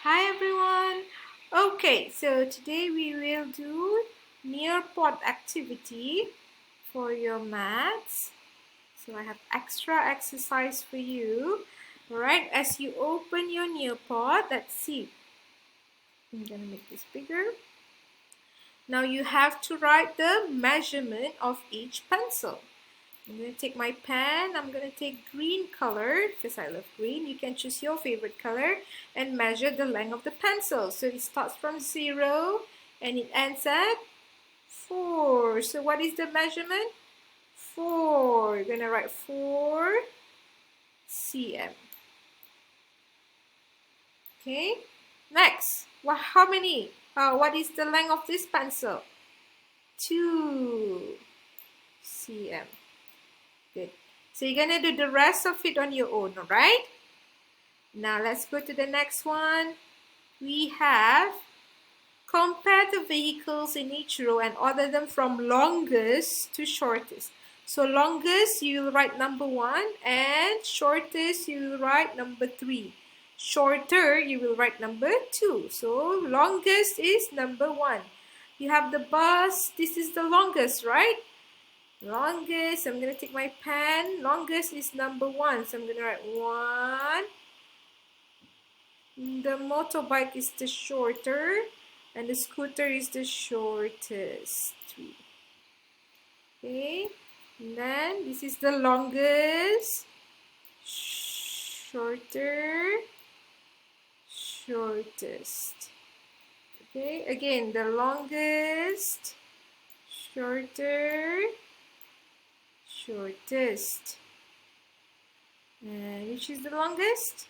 Hi everyone. Okay, so today we will do Nearpod activity for your maths. So I have extra exercise for you. Alright, as you open your Nearpod, let's see. I'm gonna make this bigger. Now you have to write the measurement of each pencil. I'm going to take my pen. I'm going to take green color because I love green. You can choose your favorite color and measure the length of the pencil. So it starts from 0 and it ends at 4. So what is the measurement? 4. You're going to write 4 cm. Okay. Next. Well, how many? What is the length of this pencil? 2 cm. Good. So you're going to do the rest of it on your own, alright? Now let's go to the next one. We have compare the vehicles in each row and order them from longest to shortest. So longest you will write number 1 and shortest you will write number 3. Shorter you will write number 2. So longest is number 1. You have the bus. This is the longest, right? Longest, I'm going to take my pen. Longest is number 1. So I'm going to write 1. The motorbike is the shorter and the scooter is the shortest. 3. Okay, and then this is the longest, shorter, shortest. Okay, again the longest, shorter, shortest. And which is the longest?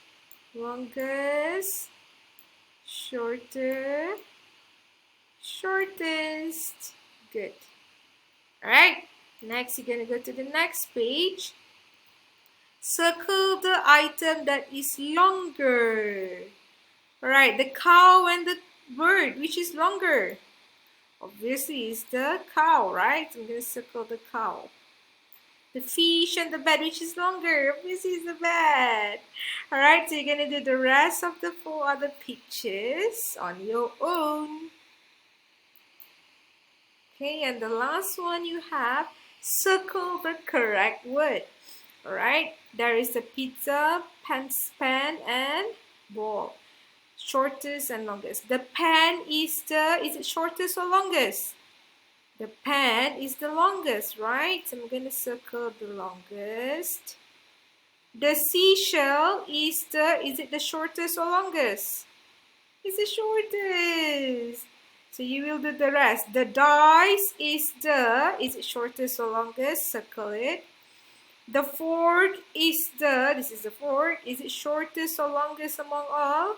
Longest, shorter, shortest. Good. Alright, next you're going to go to the next page. Circle the item that is longer. Alright, the cow and the bird, which is longer? Obviously it's the cow, right? I'm going to circle the cow. The fish and the bed, which is longer? Obviously it's the bed. Alright, so you're going to do the rest of the 4 other pictures on your own. Okay, and the last one you have, circle the correct word. Alright, there is the pizza, pan, and ball. Shortest and longest. The pan is it shortest or longest? The pan is the longest, right? So I'm going to circle the longest. The seashell is it the shortest or longest? It's the shortest. So you will do the rest. The dice is it shortest or longest? Circle it. The fork is this is the fork. Is it shortest or longest among all?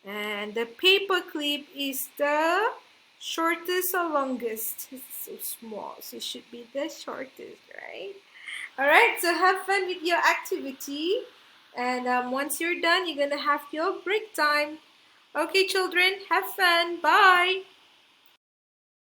And the paper clip is the shortest or longest? It's so small, so it should be the shortest, right? Alright, so have fun with your activity. And once you're done, you're going to have your break time. Okay, children, have fun. Bye.